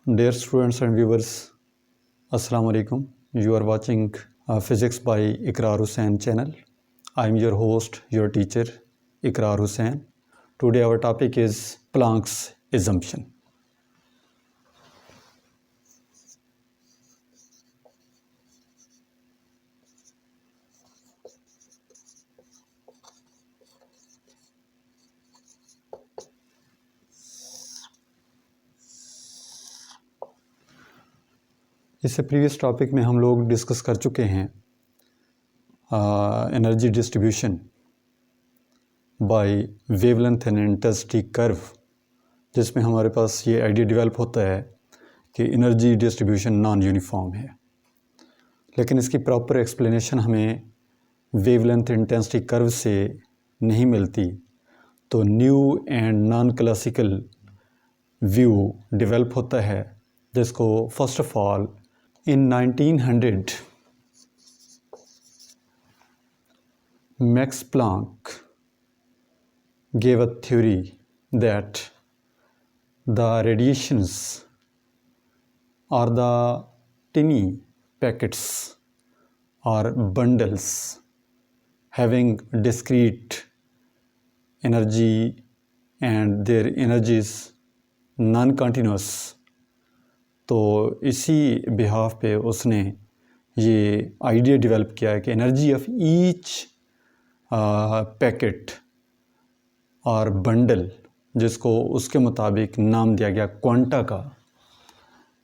Dear students and viewers, Assalamu alaikum. You are watching Physics by Iqrar Hussain channel. I am your host, your teacher, Iqrar Hussain. Today our topic is Planck's assumption. इससे previous topic में हम लोग discuss कर चुके हैं energy distribution by wavelength and intensity curve, जिसमें हमारे पास ये आइडिया डेवलप होता है कि एनर्जी डिस्ट्रीब्यूशन नॉन यूनिफॉर्म है, लेकिन इसकी प्रॉपर एक्सप्लेनेशन हमें वेवलेंथ इंटेंसिटी कर्व से नहीं मिलती। तो new and non classical view develop होता है, जिसको first of all in 1900 Max Planck gave a theory that the radiations or the tiny packets or bundles having discrete energy and their energy is non-continuous। तो इसी behalf पे उसने ये idea develop किया है कि एनर्जी ऑफ ईच पैकेट और bundle, जिसको उसके मुताबिक नाम दिया गया क्वांटा का,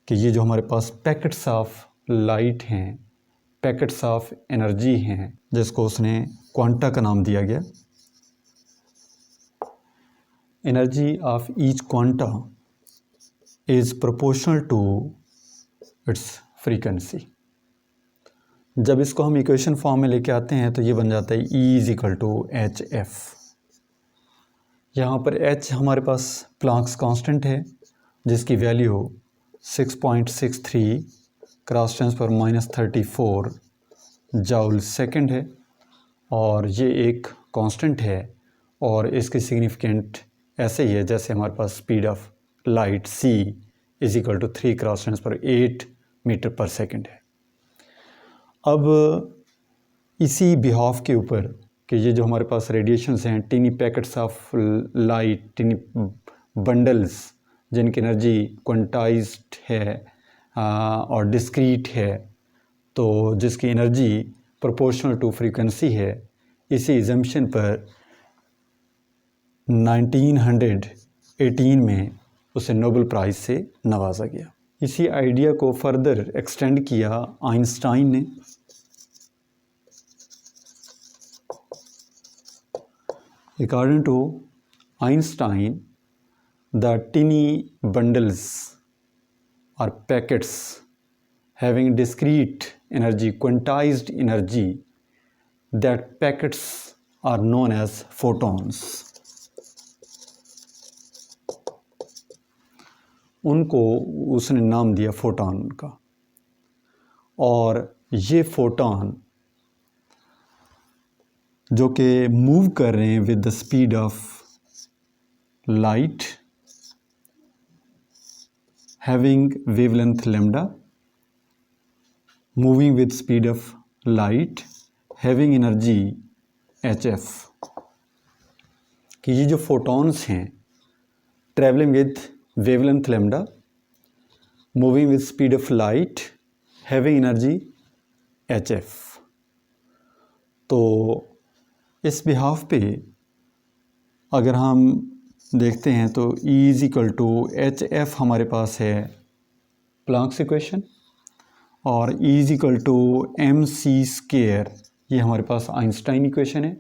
कि ये जो हमारे पास पैकेट्स ऑफ लाइट हैं, पैकेट्स ऑफ एनर्जी हैं, जिसको उसने क्वांटा का नाम दिया गया। Energy of each quanta is proportional to its frequency। जब इसको हम इक्वेशन फॉर्म में लेके आते हैं तो ये बन जाता है E is equal to H F. यहाँ पर H हमारे पास प्लांक्स कांस्टेंट है, जिसकी वैल्यू 6.63 क्रॉस 10⁻34 जूल सेकंड है, और ये एक कांस्टेंट है, और इसकी सिग्निफिकेंट ऐसे ही है जैसे हमारे पास speed of light c is equal to 3 cross 10⁸ metre per second है। अब इसी बिहाफ के ऊपर कि ये जो हमारे पास रेडिएशंस हैं, टिनी पैकेट्स ऑफ लाइट, टिनी बंडल्स जिनकी एनर्जी क्वांटाइज्ड है और डिस्क्रीट है, तो जिसकी एनर्जी प्रोपोर्शनल टू फ्रीक्वेंसी है, इसी एजम्पशन पर 1918 में उसे नोबेल प्राइज़ से नवाजा गया। इसी आइडिया को फर्दर एक्सटेंड किया आइंस्टाइन ने। According to Einstein, the tiny bundles और packets having discrete energy, quantized energy, that packets are known as photons. उनको उसने नाम दिया फोटॉन का, और ये फोटॉन जो कि मूव कर रहे हैं with the speed of light, having wavelength lambda, moving with speed of light, having energy H F, कि ये जो फोटॉन्स हैं travelling with wavelength lambda, moving with speed of light, having energy hf। तो इस behalf पे अगर हम देखते हैं तो E is equal to H F हमारे पास है प्लांक्स इक्वेशन, और E is equal to M C square ये हमारे पास आइंस्टाइन इक्वेशन है।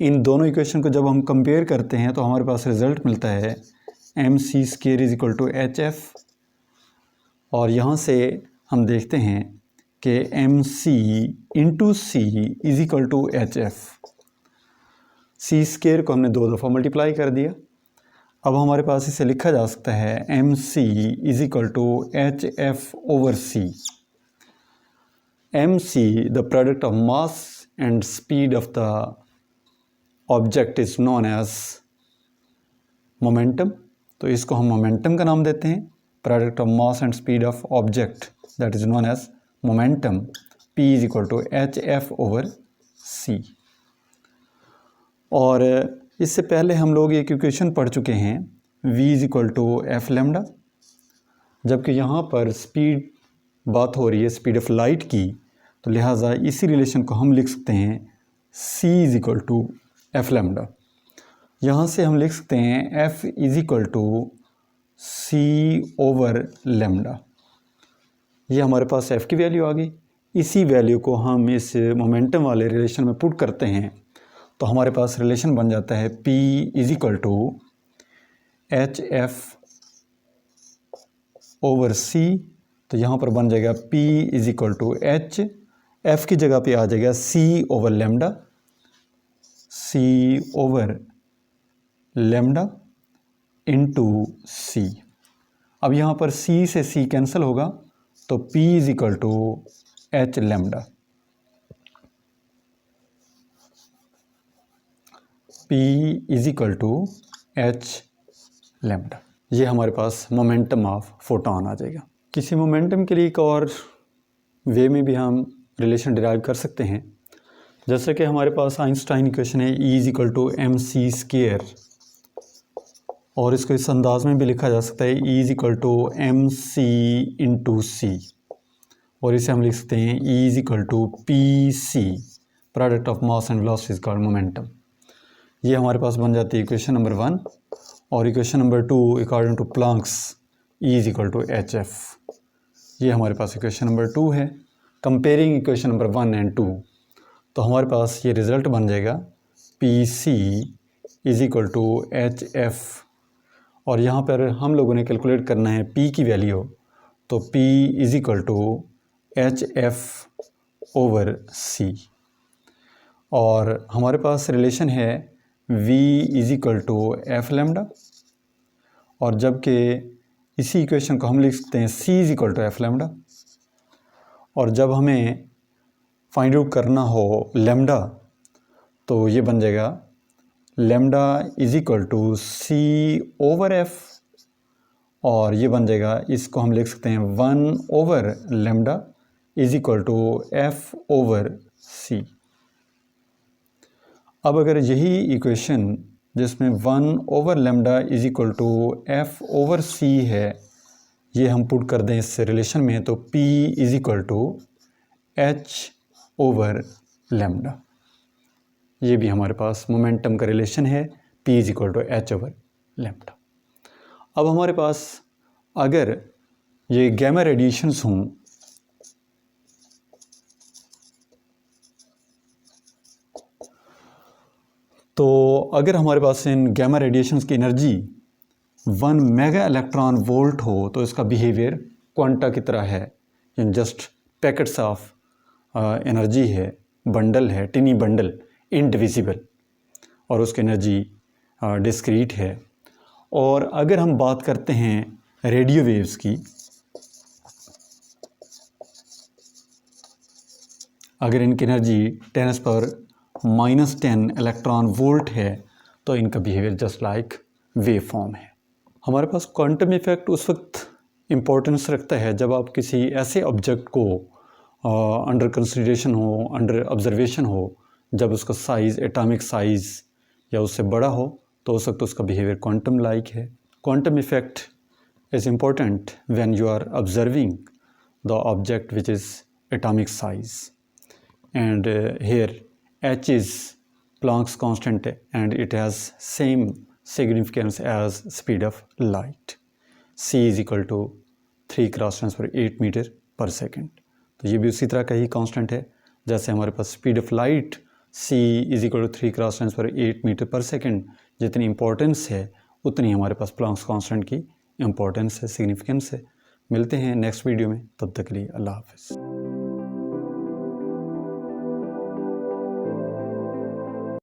इन दोनों इक्वेशन को जब हम कंपेयर करते हैं तो हमारे पास रिजल्ट मिलता है M C square is equal to H F, और यहाँ से हम देखते हैं कि M C into C is equal to H F. C square को हमने 2 दफ़ा मल्टीप्लाई कर दिया। अब हमारे पास इसे लिखा जा सकता है M C is equal to H F over C. M C the product of mass and speed of the object is known as momentum, तो इसको हम मोमेंटम का नाम देते हैं। Product of mass and speed of object that is known as momentum P is equal to HF over C। और इससे पहले हम लोग एक इक्वेशन पढ़ चुके हैं V is equal to F lambda, जबकि यहाँ पर स्पीड बात हो रही है स्पीड ऑफ लाइट की, तो लिहाजा इसी रिलेशन को हम लिख सकते हैं C is equal to F lambda. यहाँ से हम लिख सकते हैं F is equal to C over lambda. ये हमारे पास F की वैल्यू आ गई। इसी वैल्यू को हम इस मोमेंटम वाले रिलेशन में पुट करते हैं तो हमारे पास रिलेशन बन जाता है P is equal to HF over C। तो यहाँ पर बन जाएगा P is equal to H, F की जगह पे आ जाएगा C over lambda, C over lambda into C। अब यहाँ पर C से C कैंसिल होगा तो P is equal to H lambda. P is equal to H lambda. ये हमारे पास मोमेंटम ऑफ फोटोन आ जाएगा। किसी मोमेंटम के लिए एक और वे में भी हम रिलेशन डिराइव कर सकते हैं, जैसे कि हमारे पास आइंस्टाइन इक्वेशन है E is equal to MC square, और इसको इस अंदाज में भी लिखा जा सकता है E is equal to MC into C, और इसे हम लिख सकते हैं E is equal to PC, product of mass and velocity is called momentum. ये हमारे पास बन जाती है इक्वेशन नंबर 1। और equation number 2 according to Planck's E is equal to HF। ये हमारे पास इक्वेशन नंबर 2 है। कंपेयरिंग इक्वेशन नंबर 1 एंड 2, तो हमारे पास ये रिज़ल्ट बन जाएगा PC is equal to HF, और यहाँ पर हम लोगों ने कैलकुलेट करना है P की वैल्यू, तो P is equal to HF over C। और हमारे पास रिलेशन है V is equal to F lambda, और जबकि इसी इक्वेशन को हम लिख सकते हैं C is equal to F lambda. और जब हमें फाइंड आउट करना हो लेमडा तो ये बन जाएगा lambda is equal to C over F, और ये बन जाएगा, इसको हम लिख सकते हैं 1 over lambda is equal to F over C। अब अगर यही इक्वेशन जिसमें 1 over lambda is equal to F over C है, ये हम पुट कर दें इस रिलेशन में, तो P is equal to H over lambda. ये भी हमारे पास मोमेंटम का रिलेशन है, P is equal to H over lambda. अब हमारे पास अगर ये गैमा रेडिएशंस हों, तो अगर हमारे पास इन गैमा रेडिएशंस की एनर्जी 1 मेगा इलेक्ट्रॉन वोल्ट हो, तो इसका बिहेवियर क्वांटा की तरह है, in just packets of energy है, बंडल है, टिनी बंडल, इनडिविजिबल, और उसकी एनर्जी डिस्क्रीट है। और अगर हम बात करते हैं रेडियो वेव्स की, अगर इनकी एनर्जी 10⁻⁻10 इलेक्ट्रॉन वोल्ट है, तो इनका behaviour just like wave form है। हमारे पास क्वांटम इफेक्ट उस वक्त इम्पोर्टेंस रखता है जब आप किसी ऐसे ऑब्जेक्ट को अंडर कंसिडरेशन हो, अंडर ऑब्जर्वेशन हो, जब उसका साइज़ एटॉमिक साइज़ या उससे बड़ा हो, तो उस वक्त उसका बिहेवियर क्वांटम लाइक है। Quantum effect is important when you are observing the object which is atomic size, and here H is Planck's constant and it has same significance as speed of light. C is equal to 3 cross transfer 8 metre per second. तो ये भी उसी तरह का ही constant है जैसे हमारे पास speed of light C is equal to 3 cross transfer 8 metre per second. जितनी इंपॉर्टेंस है उतनी हमारे पास प्लैंक्स कांस्टेंट की इंपॉर्टेंस है, सिग्निफिकेंस है। मिलते हैं नेक्स्ट वीडियो में, तब तक के लिए अल्लाह हाफ़िज़।